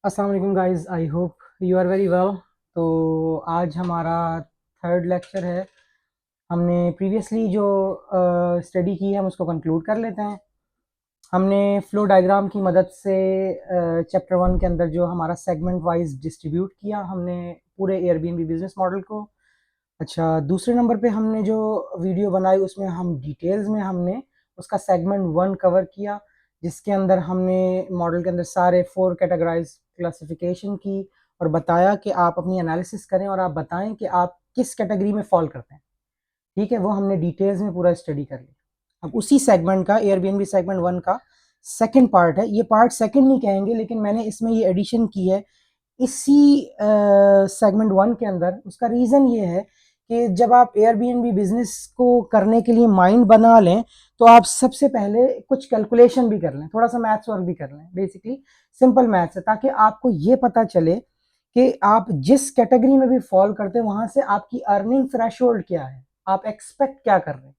अस्सलाम वालेकुम guys, I hope you are very well. तो आज हमारा थर्ड लेक्चर है। हमने प्रीवियसली जो स्टडी की है हम उसको कंक्लूड कर लेते हैं। हमने फ्लो डायग्राम की मदद से चैप्टर वन के अंदर जो हमारा सेगमेंट वाइज डिस्ट्रीब्यूट किया हमने पूरे एयरबीएनबी बिजनेस मॉडल को। अच्छा, दूसरे नंबर पे हमने जो वीडियो बनाई उसमें हम डिटेल्स में हमने उसका सेगमेंट वन कवर किया, जिसके अंदर हमने मॉडल के अंदर सारे फोर कैटेगराइज क्लासिफिकेशन की और बताया कि आप अपनी एनालिसिस करें और आप बताएं कि आप किस कैटेगरी में फॉल करते हैं। ठीक है, वो हमने डिटेल्स में पूरा स्टडी कर लिया। अब उसी सेगमेंट का एयरबीएनबी सेगमेंट वन का सेकंड पार्ट है। ये पार्ट सेकंड नहीं कहेंगे, लेकिन मैंने इसमें ये एडिशन की है इसी सेगमेंट वन के अंदर। उसका रीज़न ये है कि जब आप एयरबीएनबी बिजनेस को करने के लिए माइंड बना लें तो आप सबसे पहले कुछ कैलकुलेशन भी कर लें, थोड़ा सा मैथ्स वर्क भी कर लें। बेसिकली सिंपल मैथ्स है, ताकि आपको ये पता चले कि आप जिस कैटेगरी में भी फॉल करते हैं वहां से आपकी अर्निंग थ्रेशोल्ड क्या है, आप एक्सपेक्ट क्या कर रहे हैं।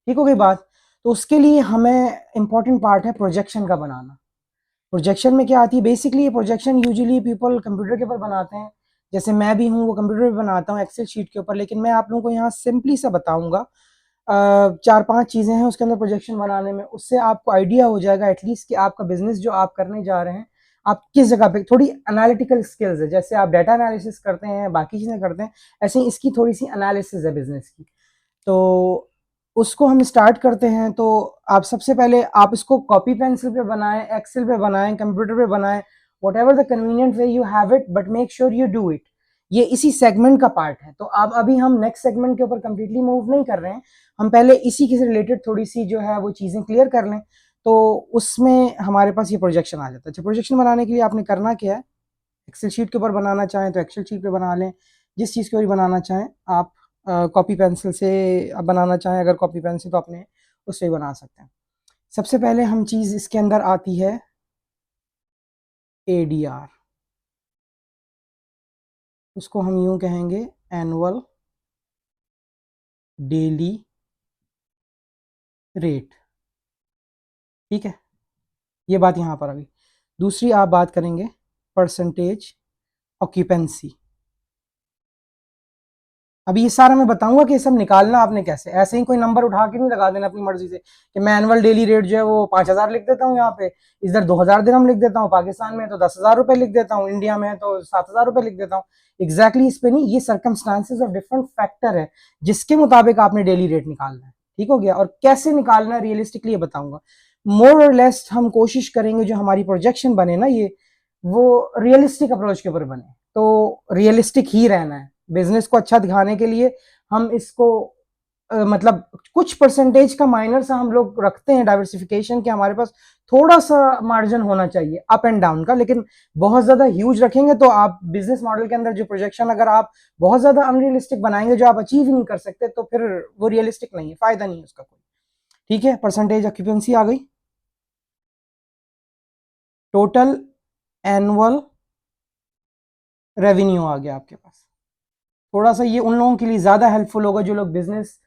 ठीक हो गई बात। तो उसके लिए हमें इंपॉर्टेंट पार्ट है प्रोजेक्शन का बनाना। प्रोजेक्शन में क्या आती है, बेसिकली ये प्रोजेक्शन यूजुअली पीपल कंप्यूटर के ऊपर बनाते हैं, जैसे मैं भी हूँ वो कंप्यूटर पे बनाता हूँ एक्सेल शीट के ऊपर। लेकिन मैं आप लोगों को यहाँ सिंपली सा बताऊंगा। चार पांच चीज़ें हैं उसके अंदर प्रोजेक्शन बनाने में, उससे आपको आइडिया हो जाएगा एटलीस्ट कि आपका बिजनेस जो आप करने जा रहे हैं आप किस जगह पे। थोड़ी एनालिटिकल स्किल्स है, जैसे आप डाटा एनालिसिस करते हैं बाकी चीज़ें करते हैं, ऐसे ही इसकी थोड़ी सी एनालिसिस है बिजनेस की। तो उसको हम स्टार्ट करते हैं। तो आप सबसे पहले आप इसको कॉपी पेंसिल पे बनाएं, एक्सेल पे बनाएं, कंप्यूटर पे बनाएं, what ever the convenient way you have it, but make sure you do it. ये इसी सेगमेंट का पार्ट है। तो अब अभी हम नेक्स्ट सेगमेंट के ऊपर कंप्लीटली मूव नहीं कर रहे हैं, हम पहले इसी के से रिलेटेड थोड़ी सी जो है वो चीज़ें क्लियर कर लें। तो उसमें हमारे पास ये प्रोजेक्शन आ जाता है। अच्छा, प्रोजेक्शन बनाने के लिए आपने करना क्या है, एक्सेल शीट के ऊपर बनाना चाहें तो एक्सेल शीट पे बना लें, जिस चीज़ के ऊपर बनाना चाहें आप कॉपी पेंसिल से आप बनाना चाहें, अगर कॉपी पेंसिल तो अपने उससे ही बना सकते हैं। सबसे पहले हम चीज़ इसके अंदर आती है एडीआर, उसको हम यूं कहेंगे एनुअल डेली रेट। ठीक है, ये बात यहाँ पर अभी। दूसरी आप बात करेंगे परसेंटेज ऑक्यूपेंसी। अभी ये सारा मैं बताऊंगा कि ये सब निकालना आपने कैसे, ऐसे ही कोई नंबर उठा के नहीं लगा देना अपनी मर्जी से कि मैं एनुअल डेली रेट जो है वो 5,000 लिख देता हूँ, यहाँ पे इधर 2,000 दिरहम लिख देता हूँ, पाकिस्तान में तो 10,000 रुपए लिख देता हूँ, इंडिया में तो 7,000 रुपए लिख देता हूँ। एग्जैक्टली इस पे नहीं, ये सर्कमस्टांसेस और डिफरेंट फैक्टर है जिसके मुताबिक आपने डेली रेट निकालना है। ठीक हो गया, और कैसे निकालना है रियलिस्टिकली ये बताऊंगा। मोर और लेस हम कोशिश करेंगे जो हमारी प्रोजेक्शन बने ना ये, वो रियलिस्टिक अप्रोच के ऊपर बने। तो रियलिस्टिक ही रहना है बिजनेस को अच्छा दिखाने के लिए। हम इसको मतलब कुछ परसेंटेज का माइनर सा हम लोग रखते हैं डाइवर्सिफिकेशन के, हमारे पास थोड़ा सा मार्जिन होना चाहिए अप एंड डाउन का। लेकिन बहुत ज्यादा ह्यूज रखेंगे तो आप बिजनेस मॉडल के अंदर जो प्रोजेक्शन अगर आप बहुत ज्यादा अनरियलिस्टिक बनाएंगे जो आप अचीव ही नहीं कर सकते, तो फिर वो रियलिस्टिक नहीं है, फायदा नहीं है उसका कोई। ठीक है, परसेंटेज ऑक्यूपेंसी आ गई। टोटल एनुअल रेवेन्यू आ गया आपके पास। थोड़ा सा ये उन लोगों के लिए ज़्यादा हेल्पफुल होगा जो लोग बिजनेस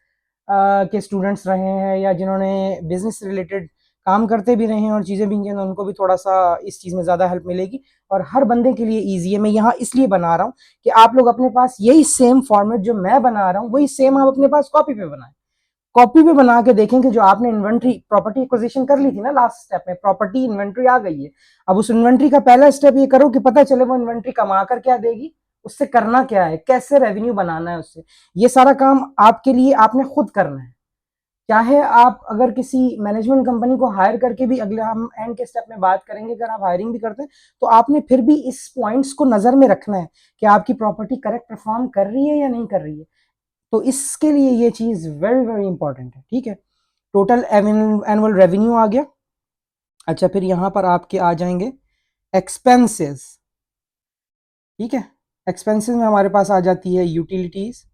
के स्टूडेंट्स रहे हैं या जिन्होंने बिजनेस से रिलेटेड काम करते भी रहे हैं और चीज़ें भी की हैं, तो उनको भी थोड़ा सा इस चीज़ में ज़्यादा हेल्प मिलेगी। और हर बंदे के लिए ईजी है। मैं यहाँ इसलिए बना रहा हूँ कि आप लोग अपने पास यही सेम फॉर्मेट जो मैं बना रहा हूँ वही सेम आप अपने पास कॉपी पे बनाएं। कॉपी पे बना के देखें कि जो आपने इन्वेंट्री प्रॉपर्टी एक्विजिशन कर ली थी ना, लास्ट स्टेप में प्रॉपर्टी इन्वेंट्री आ गई है। अब उस इन्वेंट्री का पहला स्टेप ये करो कि पता चले वो इन्वेंट्री कमा कर क्या देगी, उससे करना क्या है, कैसे रेवेन्यू बनाना है उससे। ये सारा काम आपके लिए आपने खुद करना है। चाहे आप अगर किसी मैनेजमेंट कंपनी को हायर करके भी, अगले हम एंड के स्टेप में बात करेंगे, अगर आप हायरिंग भी करते हैं तो आपने फिर भी इस पॉइंट्स को नजर में रखना है कि आपकी प्रॉपर्टी करेक्ट परफॉर्म कर रही है या नहीं कर रही है। तो इसके लिए ये चीज वेरी वेरी इंपॉर्टेंट है। ठीक है, टोटल एनुअल रेवेन्यू आ गया। अच्छा, फिर यहां पर आपके आ जाएंगे एक्सपेंसेस। ठीक है, एक्सपेंसेस में हमारे पास आ जाती है यूटिलिटीज,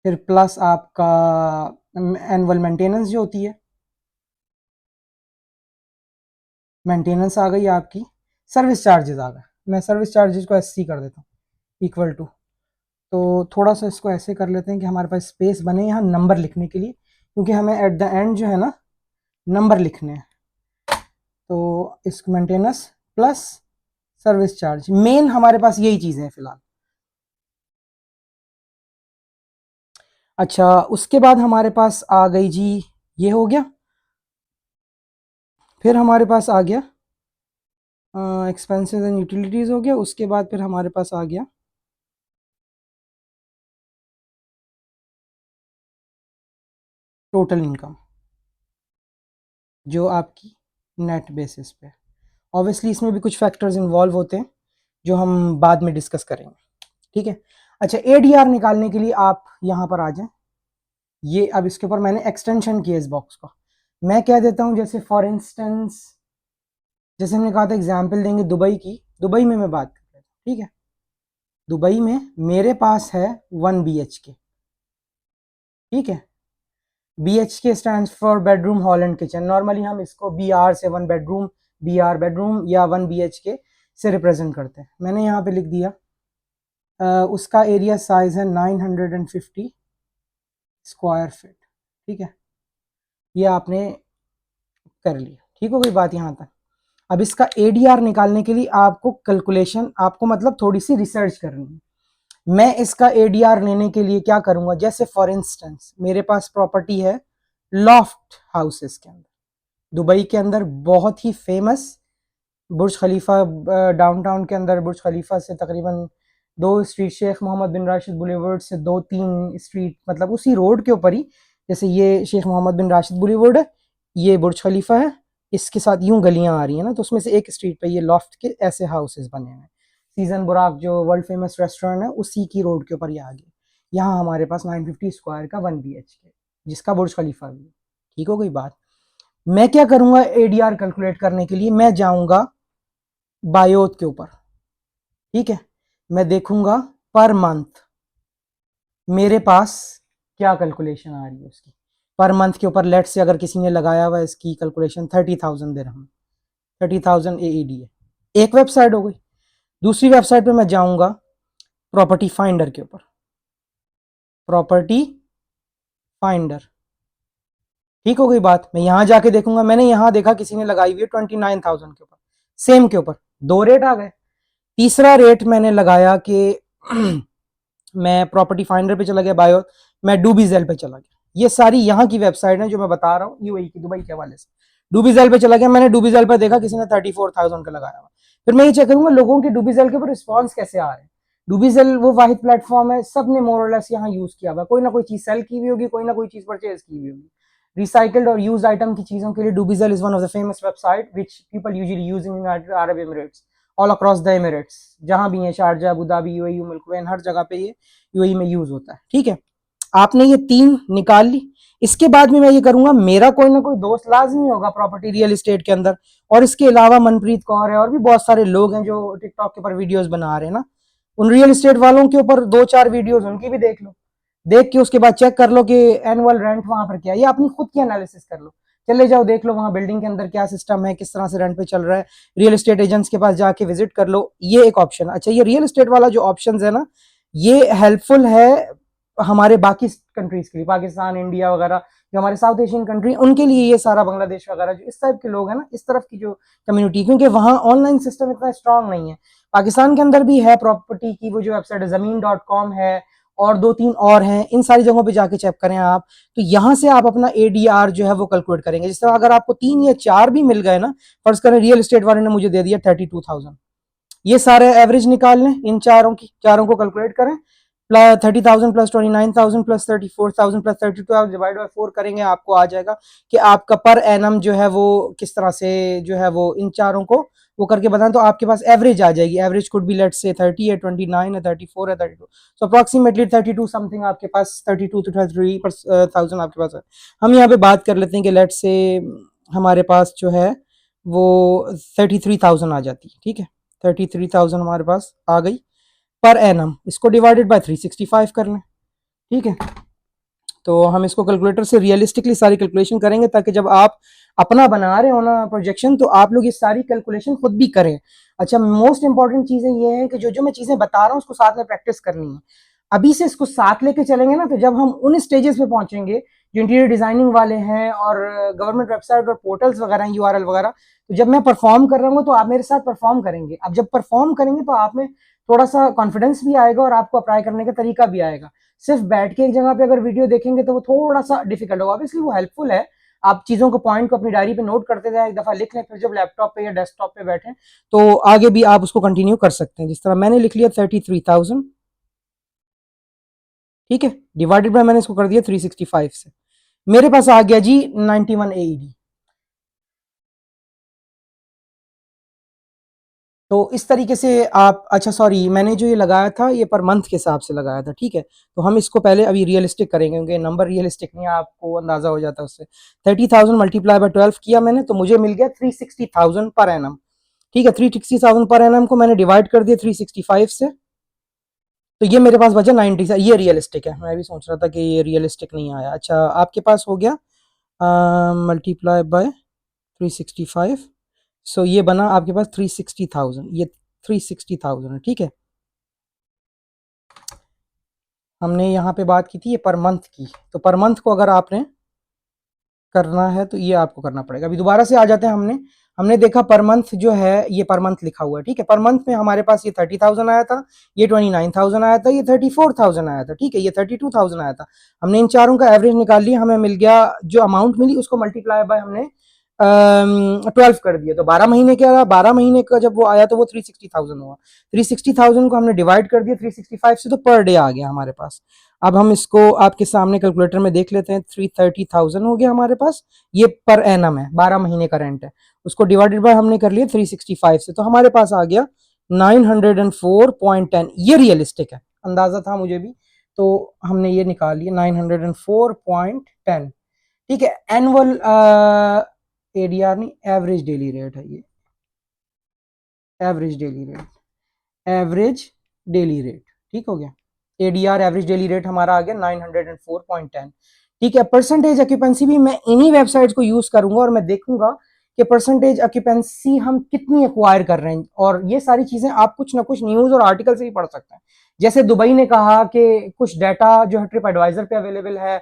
फिर प्लस आपका एनुअल मेंटेनेंस जो होती है, मेंटेनेंस आ गई आपकी। सर्विस चार्जेस आ गए, मैं सर्विस चार्जेस को एससी कर देता हूँ इक्वल टू। तो थोड़ा सा इसको ऐसे कर लेते हैं कि हमारे पास स्पेस बने यहाँ नंबर लिखने के लिए, क्योंकि हमें एट द एंड जो है ना नंबर लिखने हैं। तो इस maintenance plus service charge. Main हमारे पास यही चीजें हैं फिलहाल। अच्छा, उसके बाद हमारे पास आ गई जी, ये हो गया। फिर हमारे पास आ गया एक्सपेंसेस एंड यूटिलिटीज हो गया। उसके बाद फिर हमारे पास आ गया टोटल इनकम, जो आपकी नेट बेसिस पे। ऑब्वियसली इसमें भी कुछ फैक्टर्स इन्वॉल्व होते हैं जो हम बाद में डिस्कस करेंगे, ठीक है। अच्छा, एडीआर निकालने के लिए आप यहाँ पर आ जाएं। ये अब इसके ऊपर मैंने एक्सटेंशन किया इस बॉक्स का। मैं कह देता हूँ जैसे फॉर इंस्टेंस, जैसे हमने कहा था एग्जाम्पल देंगे दुबई की। दुबई में मैं बात कर रहा हूँ, ठीक है। दुबई में मेरे पास है 1 BHK, ठीक है। BHK stands for bedroom hall and kitchen. Normally हम इसको BR से 1 बेडरूम, BR बेडरूम या 1 BHK से रिप्रेजेंट करते हैं। मैंने यहाँ पे लिख दिया उसका एरिया साइज है 950 स्क्वायर फीट, ठीक है। ये आपने कर लिया, ठीक हो गई बात यहाँ तक। अब इसका एडीआर निकालने के लिए आपको कैलकुलेशन, आपको मतलब थोड़ी सी रिसर्च करनी है। मैं इसका एडीआर लेने के लिए क्या करूंगा, जैसे फॉर इंस्टेंस मेरे पास प्रॉपर्टी है लॉफ्ट हाउसेस के अंदर, दुबई के अंदर बहुत ही फेमस बुर्ज खलीफा। डाउनटाउन के अंदर बुर्ज खलीफा से तकरीबन 2 स्ट्रीट, शेख मोहम्मद बिन राशिद बुलेवर्ड से 2-3 स्ट्रीट, मतलब उसी रोड के ऊपर ही। जैसे ये शेख मोहम्मद बिन राशिद बुलेवर्ड है, ये बुर्ज खलीफा है, इसके साथ यूं गलियां आ रही हैं ना, तो उसमें से एक स्ट्रीट पे ये लॉफ्ट के ऐसे हाउसेस बने हुए हैं। सीजन बुराक जो वर्ल्ड फेमस रेस्टोरेंट है, उसी की रोड के ऊपर ये आ गया। यहाँ हमारे पास 950 स्क्वायर का 1 BHK, जिसका बुर्ज खलीफा भी है, ठीक हो गई बात। मैं क्या करूंगा एडीआर कैलकुलेट करने के लिए, मैं जाऊंगा बायोत के ऊपर, ठीक है। मैं देखूंगा पर मंथ मेरे पास क्या कैलकुलेशन आ रही है उसकी। पर मंथ के ऊपर लेट से अगर किसी ने लगाया हुआ इसकी कैलकुलेशन 30,000 दिरहम, 30,000 AED है। एक वेबसाइट हो गई। दूसरी वेबसाइट पे मैं जाऊंगा प्रॉपर्टी फाइंडर के ऊपर, प्रॉपर्टी फाइंडर, ठीक हो गई बात। मैं यहां जाके देखूंगा, मैंने यहां देखा किसी ने लगाई हुई है 29,000 के ऊपर, सेम के ऊपर 2 रेट आ गए। तीसरा रेट मैंने लगाया कि मैं प्रॉपर्टी फाइंडर पे चला गया बायो, मैं डूबीजेल पे चला गया। ये सारी यहाँ की वेबसाइट है जो मैं बता रहा हूँ, यूएई की, दुबई के हवाले से। डूबीजेल पे चला गया, मैंने डूबीजेल पे देखा किसी ने 34,000 का लगाया हुआ। फिर मैं ये चेक करूंगा लोगों के डूबीजेल के ऊपर रिस्पॉन्स कैसे आ रहे हैं। डूबीजेल वो वाहिद प्लेटफॉर्म है, सबने मोर और लेस यहाँ यूज किया हुआ, कोई ना कोई चीज सेल की हुई होगी, कोई ना कोई चीज परचेज की हुई होगी। रिसाइकल्ड और यूज आइटम की चीजों के लिए Dubizzle is one of the famous website which people usually use in United Arab Emirates, all across the Emirates, जहां भी है, शारजा, अबू धाबी, यूएई, मुल्क, हर जगह पे ये यूएई में यूज होता है, ठीक है। आपने ये 3 निकाल ली। इसके बाद में मैं ये करूंगा, मेरा कोई ना कोई दोस्त लाजमी होगा प्रॉपर्टी रियल एस्टेट के अंदर, और इसके अलावा मनप्रीत कौर है और भी बहुत सारे लोग हैं जो टिकटॉक के ऊपर वीडियोस बना रहे हैं ना। उन रियल एस्टेट वालों के ऊपर 2-4 वीडियोस उनकी भी देख लो, देख के उसके बाद चेक कर लो कि एनुअल रेंट वहां पर क्या है, या अपनी खुद की एनालिसिस कर लो। चले जाओ देख लो वहां बिल्डिंग के अंदर क्या सिस्टम है, किस तरह से रेंट पे चल रहा है, रियल एस्टेट एजेंट्स के पास जाके विजिट कर लो, ये एक ऑप्शन। अच्छा, ये रियल एस्टेट वाला जो ऑप्शन है ना, ये हेल्पफुल है हमारे बाकी कंट्रीज के लिए, पाकिस्तान, इंडिया वगैरह, जो हमारे साउथ एशियन कंट्री, उनके लिए ये सारा, बांग्लादेश वगैरह, जो इस टाइप के लोग हैं ना, इस तरफ की जो कम्युनिटी, क्योंकि वहाँ ऑनलाइन सिस्टम इतना स्ट्रांग नहीं है। पाकिस्तान के अंदर भी है प्रॉपर्टी की वो जो वेबसाइट है, ज़मीन.com है, और 2-3 और हैं। इन सारी जगहों पे जाके चेक करें आप, तो यहाँ से आप अपना एडीआर जो है वो कैलकुलेट करेंगे। जिस तरह अगर आपको 3 या 4 भी मिल गए ना, फर्ज करें रियल एस्टेट वाले ने मुझे दे दिया 32,000, ये सारे एवरेज निकाल लें, इन चारों को कैलकुलेट करें, 30,000 plus 29,000 plus 34,000 plus 32,000 divide by 4 करेंगे, आपको आ जाएगा कि आपका पर एनम जो है वो किस तरह से जो है वो इन चारों को वो करके बताएं, तो आपके पास एवरेज आ जाएगी। Average could be let's say 30 है, 29 है, 34 है, 32, सो अप्रोक्सीमेटली 32 समथिंग आपके पास, 32 to 33,000 आपके पास है। हम यहाँ पे बात कर लेते हैं कि लेट्स से हमारे पास जो है वो 33,000 आ जाती है, ठीक है। 33,000 हमारे पास आ गई पर एनम, इसको डिवाइडेड बाय 365 कर लें, ठीक है। तो हम इसको कैलकुलेटर से रियलिस्टिकली सारी कैलकुलेशन करेंगे, ताकि जब आप अपना बना रहे हो ना प्रोजेक्शन, तो आप लोग ये सारी कैलकुलेशन खुद भी करें। अच्छा, मोस्ट इंपॉर्टेंट चीजें ये है कि जो जो मैं चीजें बता रहा हूँ उसको साथ में प्रैक्टिस करनी है। अभी से इसको साथ लेके चलेंगे ना, तो जब हम उन स्टेजेस पे पहुंचेंगे जो इंटीरियर डिजाइनिंग वाले हैं और गवर्नमेंट वेबसाइट और पोर्टल्स वगैरह हैं, यूआरएल वगैरह, तो जब मैं परफॉर्म कर रहा हूँ तो आप मेरे साथ परफॉर्म करेंगे। अब जब परफॉर्म करेंगे तो आप में थोड़ा सा कॉन्फिडेंस भी आएगा और आपको अप्लाई करने का तरीका भी आएगा। सिर्फ बैठ के एक जगह पे अगर वीडियो देखेंगे तो वो थोड़ा सा डिफिकल्ट होगा। ऑब्वियसली वो हेल्पफुल है, आप चीजों को पॉइंट को अपनी डायरी पे नोट करते जाए, एक दफा लिख लें, फिर जब लैपटॉप पे या डेस्कटॉप पे बैठे तो आगे भी आप उसको कंटिन्यू कर सकते हैं। जिस तरह मैंने लिख लिया 33,000, ठीक है, डिवाइडेड बाय मैंने इसको कर दिया 365 से, मेरे पास आ गया जी 91 AED। तो इस तरीके से आप, अच्छा सॉरी, मैंने जो ये लगाया था ये पर मंथ के हिसाब से लगाया था, ठीक है। तो हम इसको पहले अभी रियलिस्टिक करेंगे क्योंकि नंबर रियलिस्टिक नहीं है, आपको अंदाजा हो जाता है उससे। 30,000 मल्टीप्लाई बाय 12 किया मैंने तो मुझे मिल गया 360,000 पर एनम, ठीक है। 360,000 पर एनम को मैंने डिवाइड कर दिया 365 से, तो ये मेरे पास बचा 90। ये रियलिस्टिक है, मैं भी सोच रहा था कि ये रियलिस्टिक नहीं आया। अच्छा, आपके पास हो गया मल्टीप्लाई बाय 365, सो ये बना आपके पास 360,000, ये 360,000 है, ठीक है। हमने यहाँ पे बात की थी ये पर मंथ की, तो पर मंथ को अगर आपने करना है तो ये आपको करना पड़ेगा। अभी दोबारा से आ जाते हैं, हमने देखा पर मंथ जो है ये पर मंथ लिखा हुआ है, ठीक है। पर मंथ में हमारे पास ये 30,000 आया था, ये 29,000 आया था, ये 34,000 आया था, ठीक है, ये 32,000 आया था। हमने इन चारों का एवरेज निकाल लिया, हमें मिल गया जो अमाउंट मिली उसको मल्टीप्लाई बाय हमने 12 कर दिया, तो 12 महीने क्या रहा, 12 महीने का जब वो आया तो वो 360,000 हुआ। 360,000 को हमने डिवाइड कर दिया 365 से, तो पर डे आ गया हमारे पास। अब हम इसको आपके सामने कैलकुलेटर में देख लेते हैं। 330,000 हो गया हमारे पास, ये पर एनम है, 12 महीने का रेंट है, उसको डिवाइडेड बाय हमने कर लिया 365 से, तो हमारे पास आ गया 904.10। ये रियलिस्टिक है, अंदाजा था मुझे भी, तो हमने ये निकाल लिया 904.10, ठीक है। एनुअल एडीआर नहीं, एवरेज डेली रेट है ये, average daily rate, average daily rate, ठीक हो गया। एडीआर एवरेज डेली रेट हमारा आ गया 904.10, ठीक है। परसेंटेज ऑक्यूपेंसी भी मैं इन्हीं वेबसाइट्स को यूज करूंगा और मैं देखूंगा कि परसेंटेज ऑक्यूपेंसी हम कितनी एक्वायर कर रहे हैं, और ये सारी चीजें आप कुछ ना कुछ न्यूज और आर्टिकल से ही पढ़ सकते हैं। जैसे दुबई ने कहा कि कुछ डाटा जो है ट्रिप एडवाइजर पे अवेलेबल है,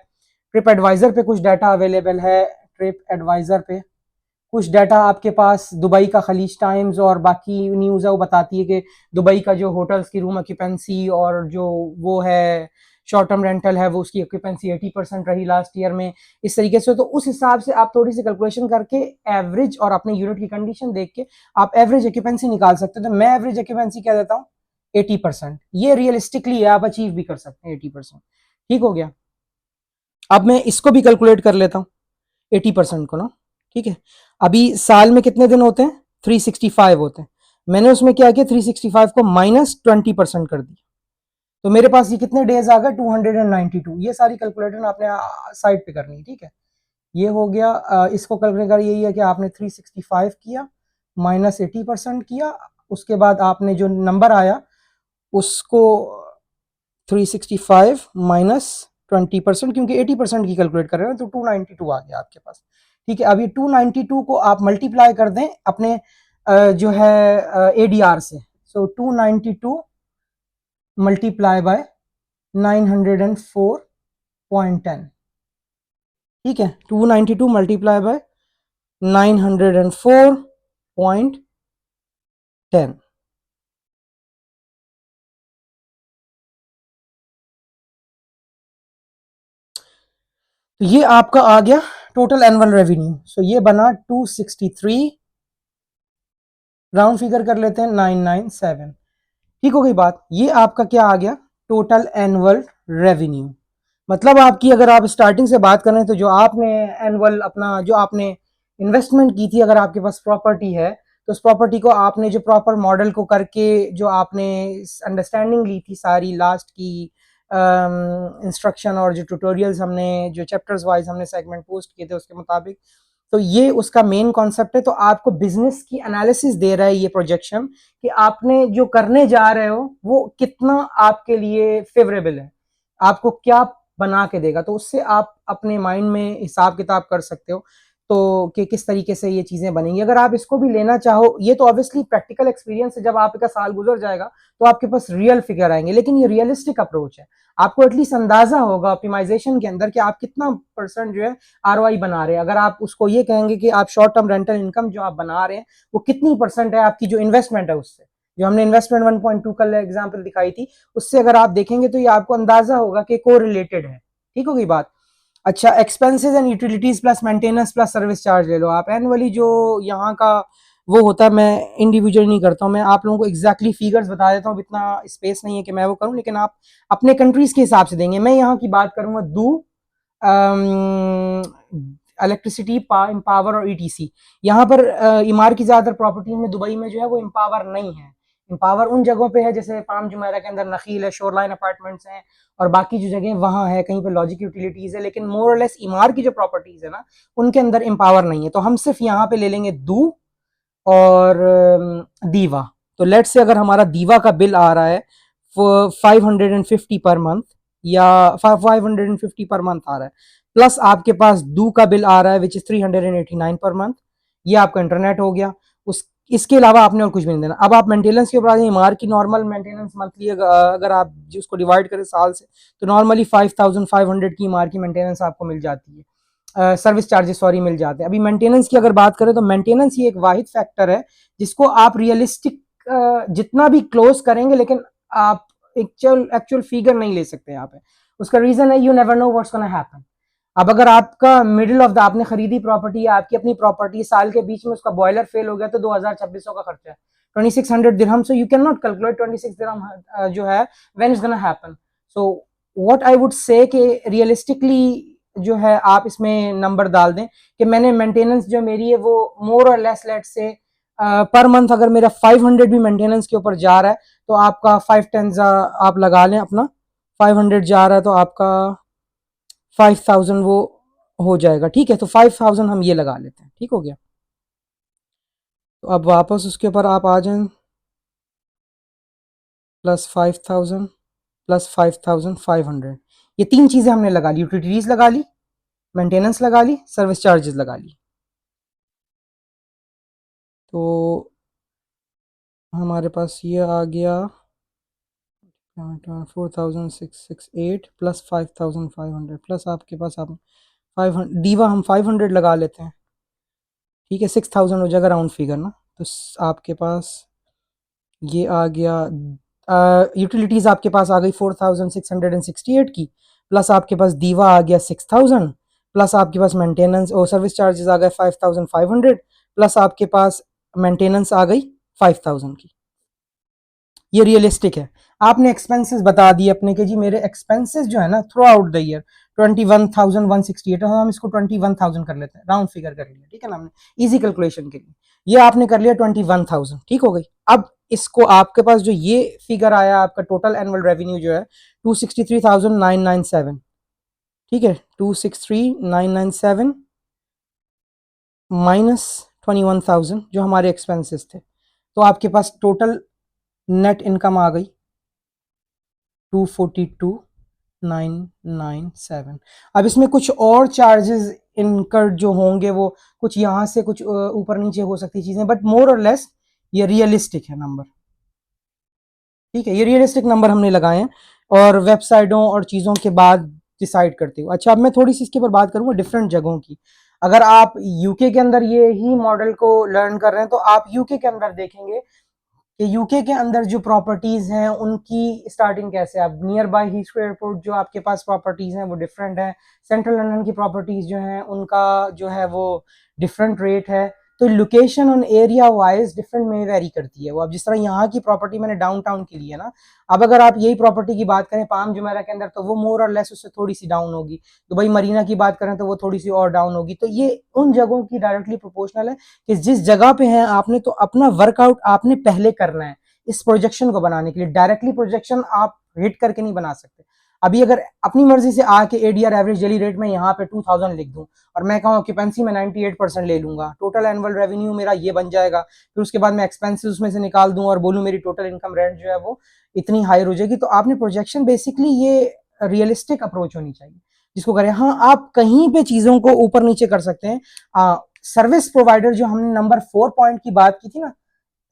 ट्रिप एडवाइजर पे कुछ डाटा अवेलेबल है, ट्रिप एडवाइजर पे कुछ डाटा आपके पास दुबई का खलीज टाइम्स और बाकी न्यूज़ है वो बताती है कि दुबई का जो होटल्स की रूम ऑक्यूपेंसी और जो वो है शॉर्ट टर्म रेंटल है वो उसकी ऑक्यूपेंसी 80% रही लास्ट ईयर में, इस तरीके से। तो उस हिसाब से आप थोड़ी सी कैलकुलेशन करके एवरेज और अपने यूनिट की कंडीशन देख के आप एवरेज ऑक्यूपेंसी निकाल सकते हो। तो मैं एवरेज ऑक्यूपेंसी क्या देता हूँ, 80%। ये रियलिस्टिकली आप अचीव भी कर सकते हैं 80%, ठीक हो गया। अब मैं इसको भी कैलकुलेट कर लेता हूँ 80% को ना, ठीक है। अभी साल में कितने दिन होते हैं, 365 होते हैं। मैंने उसमें क्या किया, 365 को -20% कर दिया, तो मेरे पास ये कितने डेज आ गए, 292। ये सारी कैलकुलेशन आपने साइड पे करनी है, ठीक है। ये हो गया। इसको कैलकुलेट कर यही है कि आपने 365 किया -80% किया, उसके बाद आपने जो नंबर आया उसको 365 -20%, क्योंकि 80% की कैलकुलेट कर रहे हैं तो 292 आ गया आपके पास, ठीक है। अभी 292 को आप मल्टीप्लाई कर दें अपने जो है एडीआर से, सो 292 मल्टीप्लाई बाय 904.10, ठीक है। 292 मल्टीप्लाई बाय 904.10, तो ये आपका आ गया टोटल एनुअल रेवेन्यू। सो ये बना 263, राउंड फिगर कर लेते हैं 997, ठीक हो गई बात। ये आपका क्या आ गया, टोटल एनुअल रेवेन्यू। मतलब आपकी, अगर आप स्टार्टिंग से बात करें तो जो आपने एनुअल अपना जो आपने इन्वेस्टमेंट की थी, अगर आपके पास प्रॉपर्टी है तो उस प्रॉपर्टी को आपने जो प्रॉपर मॉडल को करके जो आपने अंडरस्टैंडिंग ली थी सारी लास्ट की इंस्ट्रक्शन और जो ट्यूटोरियल्स हमने जो चैप्टर्स वाइज हमने सेगमेंट पोस्ट किए थे उसके मुताबिक, तो ये उसका मेन कॉन्सेप्ट है। तो आपको बिजनेस की एनालिसिस दे रहा है ये प्रोजेक्शन कि आपने जो करने जा रहे हो वो कितना आपके लिए फेवरेबल है, आपको क्या बना के देगा, तो उससे आप अपने माइंड में हिसाब किताब कर सकते हो। तो कि किस तरीके से ये चीज़ें बनेंगी। अगर आप इसको भी लेना चाहो, ये तो ऑब्वियसली प्रैक्टिकल एक्सपीरियंस है, जब आपका साल गुजर जाएगा तो आपके पास रियल फिगर आएंगे, लेकिन ये रियलिस्टिक अप्रोच है। आपको एटलीस्ट अंदाजा होगा ऑप्टिमाइजेशन के अंदर कि आप कितना परसेंट जो है आरओआई बना रहे हैं। अगर आप उसको ये कहेंगे कि आप शॉर्ट टर्म रेंटल इनकम जो आप बना रहे हैं वो कितनी परसेंट है आपकी जो इन्वेस्टमेंट है उससे, जो हमने इन्वेस्टमेंट 1.2 कल एग्जाम्पल दिखाई थी, उससे अगर आप देखेंगे तो ये आपको अंदाजा होगा कि को रिलेटेड है। ठीक होगी बात। अच्छा, expenses and utilities plus maintenance plus service charge ले लो आप एनुअली, जो यहाँ का वो होता है। मैं इंडिविजुअल नहीं करता हूँ, मैं आप लोगों को एग्जैक्टली फिगर्स बता देता हूँ, इतना स्पेस नहीं है कि मैं वो करूँ, लेकिन आप अपने कंट्रीज के हिसाब से देंगे। मैं यहाँ की बात करूंगा दू इलेक्ट्रिसिटी, पावर और ईटीसी। यहाँ पर इमार की ज्यादातर प्रॉपर्टी में दुबई में जो है वो इम्पावर नहीं है। इम्पावर उन जगहों पे है जैसे पाम जुमेरा के अंदर नखील है, शोरलाइन अपार्टमेंट्स हैं, और बाकी जो जगह वहाँ है कहीं पे लॉजिक यूटिलिटीज है, लेकिन मोर और लेस इमार की जो प्रॉपर्टीज है ना उनके अंदर इम्पावर नहीं है। तो हम सिर्फ यहाँ पे ले लेंगे दू और दीवा। तो लेट से अगर हमारा दीवा का बिल आ रहा है 550 पर मंथ, या 550 पर मंथ आ रहा है, प्लस आपके पास दू का बिल आ रहा है विच इज 389 पर मंथ, ये आपका इंटरनेट हो गया। उस इसके अलावा आपने और कुछ भी नहीं देना। अब आप मेंटेनेंस के ऊपर इमार की नॉर्मल मेंटेनेंस मंथली अगर आप उसको डिवाइड करें साल से, तो नॉर्मली 5500 की इमार की मेंटेनेंस आपको मिल जाती है, सर्विस चार्जेस सॉरी मिल जाते हैं। अभी मेंटेनेंस की अगर बात करें तो मेंटेनेंस ही एक वाहिद फैक्टर है जिसको आप रियलिस्टिक जितना भी क्लोज करेंगे, लेकिन आप एक्चुअल फिगर नहीं ले सकते यहाँ पे। उसका रीजन है you never know what's gonna happen. अब अगर आपका मिडिल ऑफ द आपने खरीदी प्रॉपर्टी है, आपकी अपनी प्रॉपर्टी, साल के बीच में उसका बॉयलर फेल हो गया तो 2600 का खर्चा है, 2600 dirham, so you can not calculate 26 dirham जो है when is gonna happen. So what I would say कि रियलिस्टिकली जो है आप इसमें नंबर डाल दें कि मैंने मेंटेनेंस जो मेरी है वो मोर और लेस लेट से पर मंथ अगर मेरा 500 भी मेंटेनेंस के ऊपर जा रहा है तो आपका 5 10 आप लगा लें अपना, 500 जा रहा है तो आपका 5000 वो हो जाएगा। ठीक है, तो 5000 हम ये लगा लेते हैं। ठीक हो गया। तो अब वापस उसके ऊपर आप आ जाएं, +5000 +5500, ये तीन चीज़ें हमने लगा ली, यूटिलिटीज लगा ली, मेंटेनेंस लगा ली, सर्विस चार्जेस लगा ली। तो हमारे पास ये आ गया 4668 +5500 प्लस आपके पास आप 500 डीवा हम 500 लगा लेते हैं। ठीक है, 6000 हो जाएगा राउंड फिगर ना। तो आपके पास ये आ गया, यूटिलिटीज़ आपके पास आ गई 4668 की, प्लस आपके पास दीवा आ गया 6000, प्लस आपके पास मेंटेनेंस और सर्विस चार्जेस आ गए 5500, प्लस आपके पास मेंटेनेंस आ गई 5000 की। ये रियलिस्टिक है। आपने एक्सपेंसेस बता दिए अपने के जी मेरे एक्सपेंसेस जो है ना थ्रू आउट द ईयर 21,168, हम इसको 21,000 कर लेते हैं, राउंड फिगर कर लिया। ठीक है ना, हमने इजी कैलकुलेशन के लिए ये आपने कर लिया 21,000। ठीक हो गई। अब इसको आपके पास जो ये फिगर आया आपका टोटल एनुअल रेवेन्यू जो है 263,997। ठीक है, 263,997 माइनस 21,000 जो हमारे एक्सपेंसेस थे, तो आपके पास टोटल नेट इनकम आ गई 242,997। अब इसमें कुछ और चार्जेस इनकर्ड जो होंगे वो कुछ यहाँ से कुछ ऊपर नीचे हो सकती चीजें, बट मोर और लेस ये रियलिस्टिक है नंबर। ठीक है, ये रियलिस्टिक नंबर हमने लगाए हैं और वेबसाइटों और चीज़ों के बाद डिसाइड करते हुए। अच्छा, अब मैं थोड़ी सी इसके ऊपर बात करूंगा डिफरेंट जगहों की। अगर आप यूके के अंदर ये ही मॉडल को लर्न कर रहे हैं तो आप यूके के अंदर देखेंगे कि यूके के अंदर जो प्रॉपर्टीज हैं उनकी स्टार्टिंग कैसे है। अब नियर बाय हीथ्रो एयरपोर्ट जो आपके पास प्रॉपर्टीज हैं वो डिफरेंट है, सेंट्रल लंदन की प्रॉपर्टीज जो हैं उनका जो है वो डिफरेंट रेट है। तो लोकेशन और एरिया वाइज डिफरेंट में वेरी करती है वो। अब जिस तरह यहाँ की प्रॉपर्टी मैंने डाउनटाउन की ली है ना, अब अगर आप यही प्रॉपर्टी की बात करें पाम जुमेरा के अंदर तो वो मोर और लेस उससे थोड़ी सी डाउन होगी। दुबई मरीना की बात करें तो वो थोड़ी सी और डाउन होगी। तो ये उन जगहों की डायरेक्टली प्रोपोर्शनल है कि जिस जगह पे हैं आपने तो अपना वर्कआउट आपने पहले करना है इस प्रोजेक्शन को बनाने के लिए। डायरेक्टली प्रोजेक्शन आप हिट करके नहीं बना सकते। अभी अगर अपनी मर्जी से आके एडीआर एवरेज डेली रेट में यहाँ पे 2000 लिख दूं और मैं कहूँ ऑक्यूपेंसी में 98% ले लूंगा, टोटल एनुअल रेवेन्यू मेरा ये बन जाएगा, फिर उसके बाद मैं एक्सपेंसेस उसमें से निकाल दूं और बोलूं मेरी टोटल इनकम रेंट जो है वो इतनी हाई हो जाएगी। तो आपने प्रोजेक्शन बेसिकली ये रियलिस्टिक अप्रोच होनी चाहिए जिसको करें। हाँ, आप कहीं पे चीजों को ऊपर नीचे कर सकते हैं, सर्विस प्रोवाइडर जो हमने नंबर 4 पॉइंट की बात की थी ना,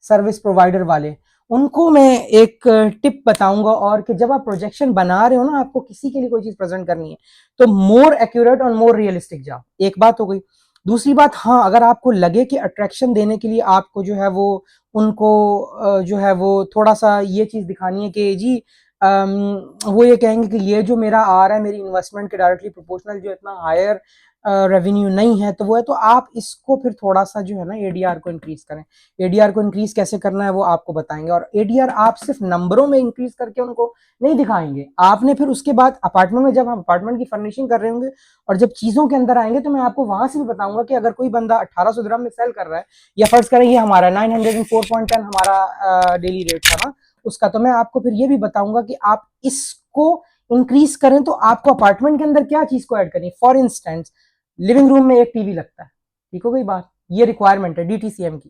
सर्विस प्रोवाइडर वाले, उनको मैं एक टिप बताऊंगा, और कि जब आप प्रोजेक्शन बना रहे हो ना, आपको किसी के लिए कोई चीज प्रेजेंट करनी है तो मोर एक्यूरेट और मोर रियलिस्टिक जाओ। एक बात हो गई। दूसरी बात, हाँ, अगर आपको लगे कि अट्रैक्शन देने के लिए आपको जो है वो उनको जो है वो थोड़ा सा ये चीज दिखानी है कि जी वो ये कहेंगे कि ये जो मेरा आ रहा है मेरी इन्वेस्टमेंट के डायरेक्टली प्रोपोर्शनल जो इतना हायर रेवेन्यू नहीं है, तो वो है, तो आप इसको फिर थोड़ा सा जो है ना एडीआर को इंक्रीज करें। एडीआर को इंक्रीज कैसे करना है वो आपको बताएंगे, और एडीआर आप सिर्फ नंबरों में इंक्रीज करके उनको नहीं दिखाएंगे। आपने फिर उसके बाद अपार्टमेंट में, जब हम अपार्टमेंट की फर्निशिंग कर रहे होंगे और जब चीजों के अंदर आएंगे, तो मैं आपको वहां से भी बताऊंगा कि अगर कोई बंदा 1800 दिरहम में सेल कर रहा है, या फर्ज करें ये हमारा 904.10 हमारा डेली रेट था ना उसका, तो मैं आपको फिर ये भी बताऊंगा कि आप इसको इंक्रीज करें तो आपको अपार्टमेंट के अंदर क्या चीज को ऐड करनी है। फॉर इंस्टेंस, लिविंग रूम में एक टीवी लगता है, ठीक हो गई बात, ये रिक्वायरमेंट है डीटीसीएम की,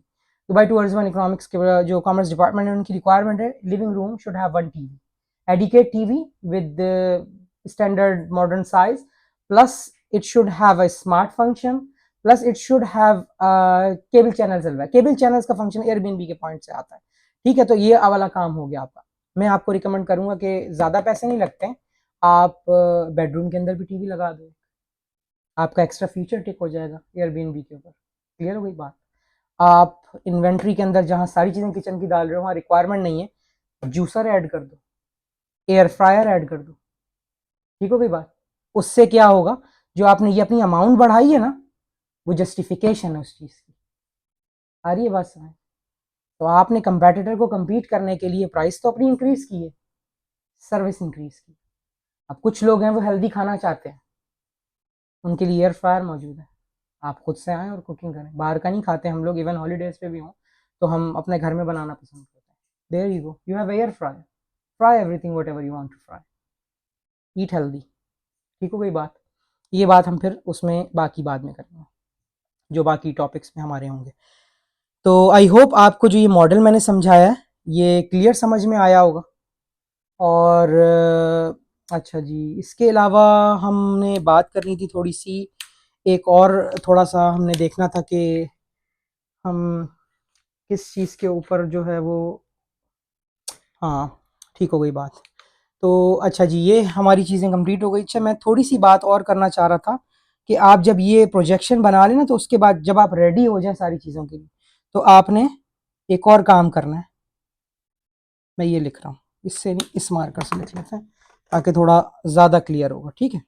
दुबई टूरिज्म इकोनॉमिक्स के जो कॉमर्स डिपार्टमेंट है उनकी रिक्वायरमेंट है, living room should have one TV, adequate TV with standard modern size, plus it should have a smart function, plus it should have cable channel. Cable channels का function Airbnb के point से आता है, ठीक है। तो ये वाला काम हो गया आपका। मैं आपको रिकमेंड करूंगा कि ज्यादा पैसे नहीं लगते हैं, आप बेडरूम के अंदर भी टीवी लगा दो, आपका एक्स्ट्रा फ्यूचर टिक हो जाएगा एयरबीएनबी के ऊपर। क्लियर हो गई बात। आप इन्वेंट्री के अंदर जहां सारी चीजें किचन की डाल रहे हो, वहां रिक्वायरमेंट नहीं है, जूसर ऐड कर दो, एयर फ्रायर ऐड कर दो, ठीक हो गई बात। उससे क्या होगा, जो आपने ये अपनी अमाउंट बढ़ाई है ना, वो जस्टिफिकेशन है उस चीज की। आ रही है बात समझ। तो आपने कंपेटिटर को compete करने के लिए प्राइस तो अपनी इंक्रीज की है, सर्विस इंक्रीज की। अब कुछ लोग हैं वो हेल्दी खाना चाहते हैं, उनके लिए एयर फ्रायर मौजूद है, आप खुद से आएँ और कुकिंग करें। बाहर का नहीं खाते हम लोग, इवन हॉलीडेज पे भी हों तो हम अपने घर में बनाना पसंद करते हैं। There you go, you have air fryer, fry everything whatever you want to fry, eat healthy, ठीक हो गई बात। ये बात हम फिर उसमें बाकी बाद में करेंगे, जो बाकी टॉपिक्स में हमारे होंगे। तो आई होप आपको जो ये मॉडल मैंने समझाया है ये क्लियर समझ में आया होगा। और अच्छा जी, इसके अलावा हमने बात करनी थी थोड़ी सी, एक और थोड़ा सा हमने देखना था कि हम किस चीज़ के ऊपर जो है वो, हाँ, ठीक हो गई बात। तो अच्छा जी, ये हमारी चीज़ें कंप्लीट हो गई। अच्छा, मैं थोड़ी सी बात और करना चाह रहा था कि आप जब ये प्रोजेक्शन बना लेना, तो उसके बाद जब आप रेडी हो जाए सारी चीज़ों के लिए, तो आपने एक और काम करना है। मैं ये लिख रहा हूँ, इससे नहीं, इस मार्कर से लिख लेते हैं ताकि थोड़ा ज़्यादा क्लियर होगा, ठीक है।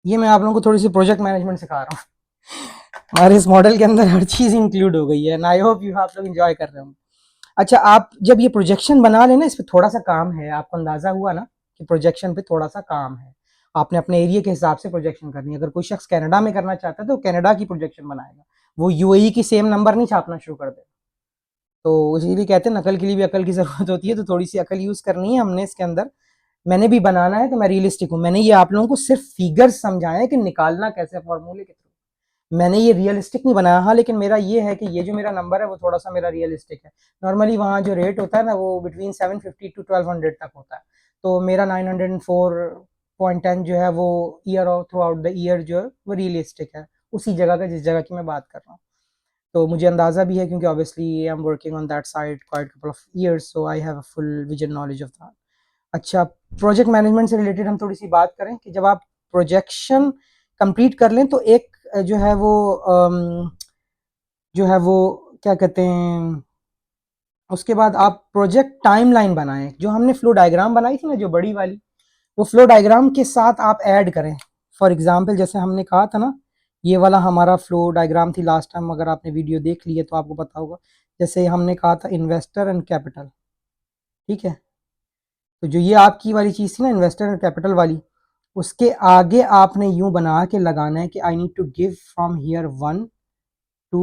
ये मैं आप लोगों को थोड़ी सी प्रोजेक्ट मैनेजमेंट सिखा रहा हूँ। हमारे इस मॉडल के अंदर हर चीज़ इंक्लूड हो गई है, एंड आई होप यू आप लोग इंजॉय कर रहे होंगे। अच्छा, आप जब ये प्रोजेक्शन बना लेना, इस पे थोड़ा सा काम है, आपको अंदाजा हुआ ना कि प्रोजेक्शन पे थोड़ा सा काम है। आपने अपने एरिया के हिसाब से प्रोजेक्शन करनी है। अगर कोई शख्स कनाडा में करना चाहता है तो कनाडा की प्रोजेक्शन बनाएगा, वो यूएई की सेम नंबर नहीं छापना शुरू कर देगा। तो इसीलिए कहते हैं नकल के लिए भी अकल की जरूरत होती है, तो थोड़ी सी अकल यूज करनी है हमने इसके अंदर। मैंने भी बनाना है तो मैं रियलिस्टिक हूँ। मैंने ये आप लोगों को सिर्फ फिगर्स समझाए हैं कि निकालना कैसे फॉर्मूले के थ्रू। मैंने ये रियलिस्टिक नहीं बनाया, हाँ, लेकिन मेरा ये है कि ये जो मेरा नंबर है वो थोड़ा सा मेरा रियलिस्टिक है। नॉर्मली वहाँ जो रेट होता है ना वो बिटवीन 750 टू 1200 तक होता है, तो मेरा 904.10 जो है वो ईयर और थ्रू आउट द ईयर जो है वो रियलिस्टिक है, उसी जगह का जिस जगह की मैं बात कर रहा हूँ। तो मुझे अंदाज़ा भी है क्योंकि obviously I am working on that side quite couple of years, so I have a full vision knowledge of that. अच्छा, प्रोजेक्ट मैनेजमेंट से रिलेटेड हम थोड़ी सी बात करें कि जब आप प्रोजेक्शन कंप्लीट कर लें तो एक जो है वो जो है वो क्या कहते हैं, उसके बाद आप प्रोजेक्ट टाइमलाइन बनाएं। जो हमने फ्लो डायग्राम बनाई थी ना, जो बड़ी वाली, वो फ्लो डायग्राम के साथ आप ऐड करें। फॉर एग्जांपल, जैसे हमने कहा था ना, ये वाला हमारा फ्लो डायग्राम थी लास्ट टाइम, अगर आपने वीडियो देख ली है तो आपको पता होगा। जैसे हमने कहा था इन्वेस्टर एंड कैपिटल, ठीक है। तो जो ये आपकी वाली चीज़ थी ना, इन्वेस्टर एंड कैपिटल वाली, उसके आगे आपने यूं बना के लगाना है कि I need to give from here 1 to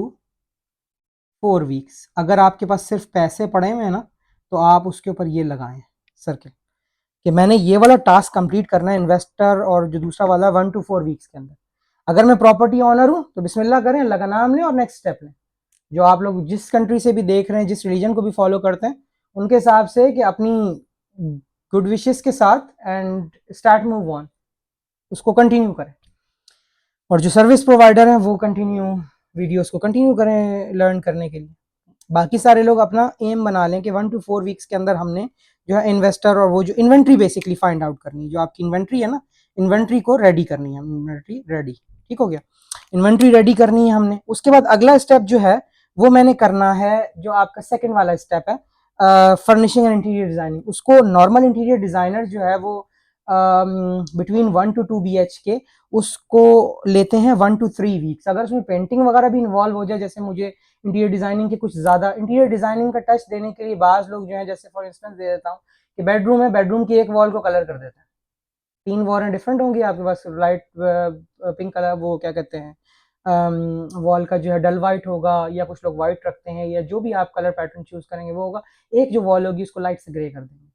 4 weeks. अगर आपके पास सिर्फ पैसे पड़े हुए हैं ना, तो आप उसके ऊपर ये लगाएं सर्किल कि मैंने ये वाला टास्क कंप्लीट करना है इन्वेस्टर और जो दूसरा वाला 1 to 4 वीक्स के अंदर। अगर मैं प्रॉपर्टी ऑनर हूं तो बिस्मिल्लाह करें, अल्लाह का नाम लें और नेक्स्ट स्टेप लें। जो आप लोग जिस कंट्री से भी देख रहे हैं, जिस रिलीजन को भी फॉलो करते हैं, उनके हिसाब से कि अपनी गुड विशेस के साथ एंड स्टार्ट मूव ऑन, उसको कंटिन्यू करें। और जो सर्विस प्रोवाइडर हैं वो कंटिन्यू वीडियोस को कंटिन्यू करें लर्न करने के लिए। बाकी सारे लोग अपना एम बना लें कि 1 to 4 वीक्स के अंदर हमने जो है इन्वेस्टर और वो जो इन्वेंट्री बेसिकली फाइंड आउट करनी है, जो आपकी इन्वेंट्री है ना, इन्वेंट्री को रेडी करनी है। इन्वेंट्री रेडी, ठीक हो गया, इन्वेंट्री रेडी करनी है हमने। उसके बाद अगला स्टेप जो है वो मैंने करना है, जो आपका सेकंड वाला स्टेप है, फर्निशिंग एंड इंटीरियर डिजाइनिंग। उसको नॉर्मल इंटीरियर डिजाइनर जो है वो बिटवीन 1 to 2 BHK उसको लेते हैं 1 to 3 वीक्स। अगर उसमें पेंटिंग वगैरह भी इन्वॉल्व हो जाए, जैसे मुझे इंटीरियर डिजाइनिंग के कुछ ज्यादा इंटीरियर डिजाइनिंग का टच देने के लिए बाज लोग जो है, जैसे फॉर इंस्टेंस दे देता हूँ कि बेडरूम है, बेडरूम की एक वॉल को कलर कर देते हैं, 3 वॉलें डिफरेंट होंगी आपके पास, लाइट पिंक कलर, वो क्या कहते हैं, वॉल का जो है डल वाइट होगा, या कुछ लोग वाइट रखते हैं, या जो भी आप कलर पैटर्न चूज करेंगे वो होगा। एक जो वॉल होगी उसको लाइट से ग्रे कर देंगे।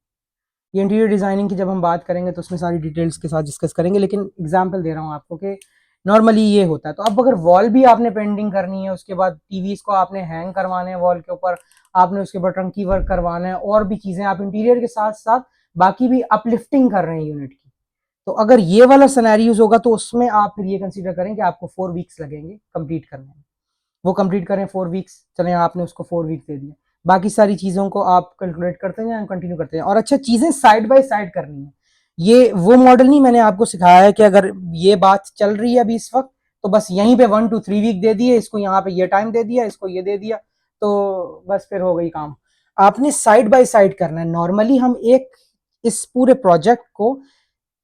ये इंटीरियर डिजाइनिंग की जब हम बात करेंगे तो उसमें सारी डिटेल्स के साथ डिस्कस करेंगे, लेकिन एग्जांपल दे रहा हूँ आपको कि नॉर्मली ये होता है। तो अब अगर वॉल भी आपने पेंटिंग करनी है, उसके बाद टीवीज को आपने हैंग करवाने हैं वॉल के ऊपर, आपने उसके ऊपर टंकी वर्क करवाना है, और भी चीजें आप इंटीरियर के साथ साथ बाकी भी अपलिफ्टिंग कर रहे हैं यूनिट की, तो अगर ये वाला सिनेरियोज होगा तो उसमें आप फिर ये कंसीडर करें कि आपको 4 वीक्स लगेंगे कंप्लीट करने में। वो कंप्लीट करें 4 वीक्स, चले आपने उसको 4 वीक्स दे दिया, बाकी सारी चीजों को आप कैलकुलेट करते हैं, कंटिन्यू करते हैं। और अच्छा, चीजें साइड बाय साइड करनी है। ये वो मॉडल नहीं मैंने आपको सिखाया है कि अगर ये बात चल रही है अभी इस वक्त, तो बस यहीं पे 1 to 3 वीक दे दिए, इसको यहाँ पे ये टाइम दे दिया, इसको ये दे दिया, तो बस फिर हो गई काम। आपने साइड बाय साइड करना है। नॉर्मली हम एक इस पूरे प्रोजेक्ट को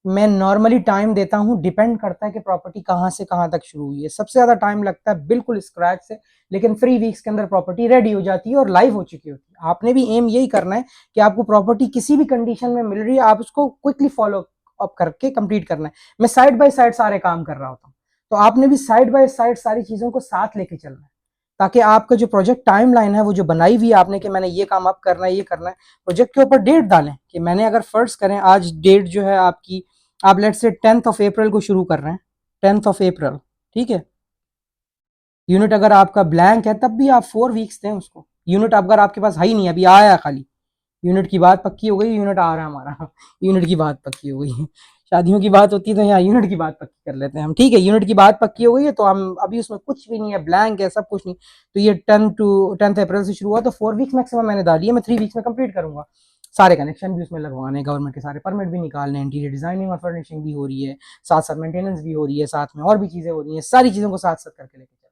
मैं नॉर्मली टाइम देता हूं, डिपेंड करता है कि प्रॉपर्टी कहां से कहां तक शुरू हुई है। सबसे ज्यादा टाइम लगता है बिल्कुल स्क्रैच से, लेकिन 3 वीक्स के अंदर प्रॉपर्टी रेडी हो जाती है और लाइव हो चुकी होती है। आपने भी एम यही करना है कि आपको प्रॉपर्टी किसी भी कंडीशन में मिल रही है, आप उसको क्विकली फॉलो अप करके कंप्लीट करना है। मैं साइड बाय साइड सारे काम कर रहा होता हूँ, तो आपने भी साइड बाय साइड सारी चीजों को साथ लेके चलना है, ताकि आपका जो प्रोजेक्ट टाइमलाइन है वो जो बनाई हुई है आपने कि मैंने ये काम अब करना है, ये करना है, प्रोजेक्ट के ऊपर डेट डालें कि मैंने अगर फर्स्ट करें आज डेट जो है आपकी, आप लेट से 10 अप्रैल को शुरू कर रहे हैं, 10 अप्रैल, ठीक है। यूनिट अगर आपका ब्लैंक है तब भी आप 4 वीक्स दें उसको। यूनिट अगर आपके पास है ही नहीं, अभी आया खाली, यूनिट की बात पक्की हो गई, यूनिट आ रहा है हमारा यूनिट की बात पक्की हो गई। शादियों की बात होती है तो यहाँ यूनिट की बात पक्की कर लेते हैं हम, ठीक है। यूनिट की बात पक्की हो गई है तो हम अभी उसमें कुछ भी नहीं है, ब्लैंक है, सब कुछ नहीं। तो ये 10 अप्रैल से शुरू हुआ, तो 4 वीक्स मैक्सिमम मैंने डाली है, मैं 3 वीक्स में कंप्लीट करूंगा। सारे कनेक्शन भी उसमें लगवाने, गवर्नमेंट के सारे परमिट भी निकालने, इंटीरियर डिजाइनिंग और फर्निशिंग भी हो रही है, साथ साथ मेंटेनेंस भी हो रही है, साथ में और भी चीजें हो रही हैं, सारी चीजों को साथ साथ करके लेके चलना।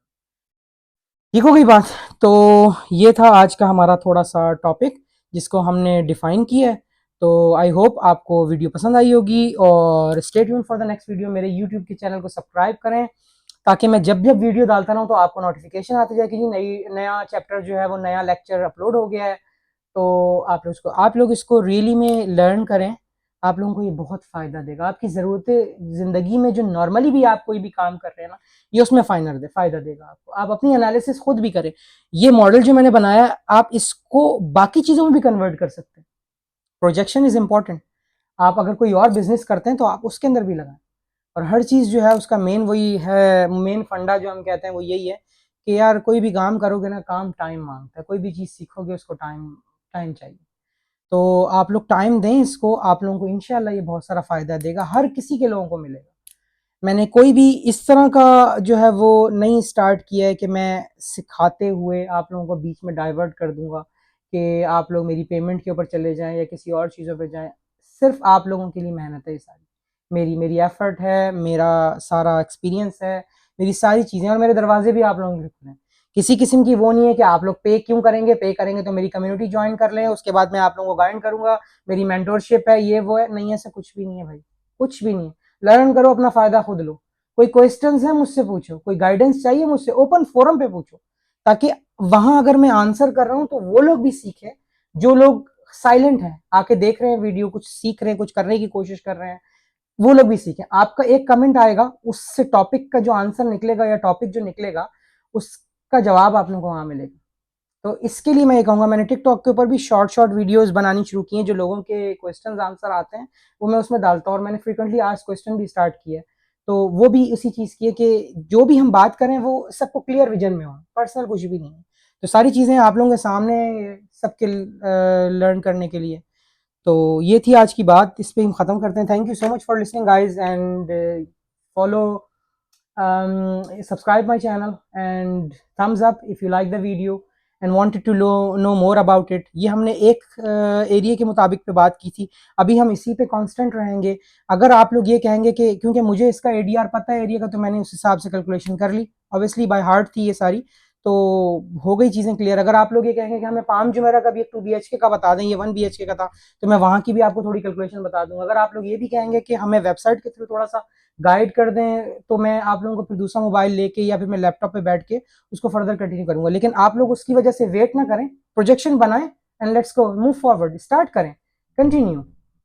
ठीक हो गई बात। तो ये था आज का हमारा थोड़ा सा टॉपिक जिसको हमने डिफाइन किया है। तो आई होप आपको वीडियो पसंद आई होगी, और stay tuned for the next video. मेरे यूट्यूब के चैनल को सब्सक्राइब करें ताकि मैं जब जब वीडियो डालता रहूँ तो आपको नोटिफिकेशन आती जाए कि जी नया चैप्टर जो है वो नया लेक्चर अपलोड हो गया है। तो आप लोग इसको रियली में लर्न करें, आप लोगों को ये बहुत फ़ायदा देगा। आपकी ज़रूरतें ज़िंदगी में जो नॉर्मली भी आप कोई भी काम कर रहे हैं ना, ये उसमें फ़ायदा देगा आपको। आप अपनी एनालिसिस खुद भी करें। ये मॉडल जो मैंने बनाया, आप इसको बाकी चीज़ों में भी कन्वर्ट कर सकते हैं। Projection is important. आप अगर कोई और बिजनेस करते हैं तो आप उसके अंदर भी लगाएं। और हर चीज़ जो है उसका मेन वही है, मेन फंडा जो हम कहते हैं वो यही है कि यार कोई भी काम करोगे ना, काम टाइम मांगता है। कोई भी चीज़ सीखोगे उसको टाइम टाइम चाहिए। तो आप लोग टाइम दें इसको, आप लोगों को इंशाल्लाह ये बहुत सारा फ़ायदा देगा, हर किसी के लोगों को मिलेगा। मैंने कोई भी इस तरह का जो है वो नहीं स्टार्ट किया है कि मैं सिखाते हुए आप लोगों को बीच में डाइवर्ट कर दूंगा कि आप लोग मेरी पेमेंट के ऊपर चले जाएं या किसी और चीज़ों पे जाएं। सिर्फ आप लोगों के लिए मेहनत है ये सारी, मेरी मेरी एफर्ट है, मेरा सारा एक्सपीरियंस है, मेरी सारी चीज़ें, और मेरे दरवाजे भी आप लोगों के खुले हैं। किसी किस्म की वो नहीं है कि आप लोग पे क्यों करेंगे, पे करेंगे तो मेरी कम्युनिटी ज्वाइन कर लें, उसके बाद मैं आप लोगों को गाइड करूंगा, मेरी मेंटोरशिप है, ये वो है, नहीं, ऐसा कुछ भी नहीं है भाई, कुछ भी नहीं है। लर्न करो, अपना फायदा खुद लो। कोई क्वेश्चंस है मुझसे पूछो, कोई गाइडेंस चाहिए मुझसे ओपन फोरम पे पूछो, ताकि वहां अगर मैं आंसर कर रहा हूं तो वो लोग भी सीखे जो लोग साइलेंट हैं, आके देख रहे हैं वीडियो, कुछ सीख रहे हैं, कुछ करने की कोशिश कर रहे हैं, वो लोग भी सीखें। आपका एक कमेंट आएगा, उससे टॉपिक का जो आंसर निकलेगा या टॉपिक जो निकलेगा उसका जवाब आप लोगों को वहां मिलेगा। तो इसके लिए मैं ये कहूँगा, मैंने टिकटॉक के ऊपर भी शॉर्ट शॉर्ट वीडियोस बनानी शुरू की हैं, जो लोगों के क्वेश्चंस आंसर आते हैं वो मैं उसमें डालता हूँ, और मैंने फ्रीक्वेंटली आज क्वेश्चन भी स्टार्ट किया है। तो वो भी उसी चीज़ की है कि जो भी हम बात करें वो सबको क्लियर विजन में हो, पर्सनल कुछ भी नहीं है। तो सारी चीज़ें आप लोगों के सामने सबके लर्न करने के लिए। तो ये थी आज की बात, इस पे हम ख़त्म करते हैं। Thank you so much for listening guys, and follow, subscribe my channel and thumbs up if you like the video and wanted to know more about it। ये हमने एक एरिया के मुताबिक पे बात की थी, अभी हम इसी पे कांस्टेंट रहेंगे। अगर आप लोग ये कहेंगे कि क्योंकि मुझे इसका एडीआर पता है एरिया का, तो मैंने उस हिसाब से कैलकुलेशन कर ली, ऑब्वियसली बाय हार्ट थी ये सारी, तो हो गई चीज़ें क्लियर। अगर आप लोग ये कहेंगे कि हमें पाम जुमेरा का भी एक 2 BHK का बता दें, ये 1 BHK का था, तो मैं वहाँ की भी आपको थोड़ी कैलकुलेशन बता दूंगा। अगर आप लोग ये भी कहेंगे कि हमें वेबसाइट के थ्रू थोड़ा सा गाइड कर दें, तो मैं आप लोगों को फिर दूसरा मोबाइल लेके या फिर मैं लैपटॉप पे बैठ के उसको फर्दर कंटिन्यू करूंगा। लेकिन आप लोग उसकी वजह से वेट ना करें, प्रोजेक्शन बनाएं and let's go, move forward, start करें, कंटिन्यू,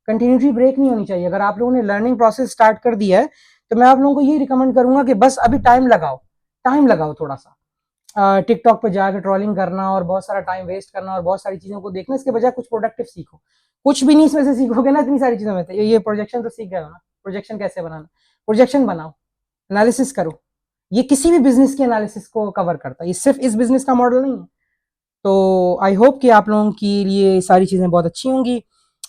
कंटिन्यूटी ब्रेक नहीं होनी चाहिए। अगर आप लोगों ने लर्निंग प्रोसेस स्टार्ट कर दिया है, तो मैं आप लोगों को ये रिकमेंड करूंगा कि बस अभी टाइम लगाओ, टाइम लगाओ थोड़ा सा। टिकटॉक पे जाकर ट्रोलिंग करना और बहुत सारा टाइम वेस्ट करना और बहुत सारी चीज़ों को देखना, इसके बजाय कुछ प्रोडक्टिव सीखो। कुछ भी नहीं इसमें से सीखोगे ना इतनी सारी चीज़ों में, ये प्रोजेक्शन तो सीख गए हो ना, प्रोजेक्शन कैसे बनाना, प्रोजेक्शन बनाओ, एनालिसिस करो। ये किसी भी बिजनेस के एनालिसिस को कवर करता है, ये सिर्फ इस बिजनेस का मॉडल नहीं है। तो आई होप कि आप लोगों के लिए सारी चीज़ें बहुत अच्छी होंगी,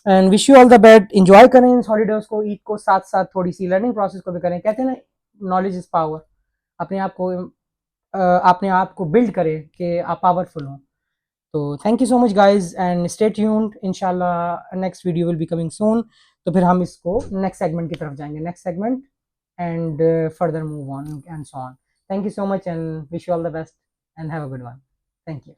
and wish you all the best. Enjoy करें इन हॉलीडेज को, ईद को, साथ साथ थोड़ी सी लर्निंग प्रोसेस को भी करें। कहते हैं ना, नॉलेज इज पावर। अपने आप को अपने आप को बिल्ड करें कि आप पावरफुल हों। तो thank you so much guys, and stay tuned, इंशाल्लाह next video will be coming soon. तो फिर हम इसको नेक्स्ट सेगमेंट की तरफ जाएंगे, next segment, and further move on and so on. Thank you so much and wish you all the best and have a good one. Thank you.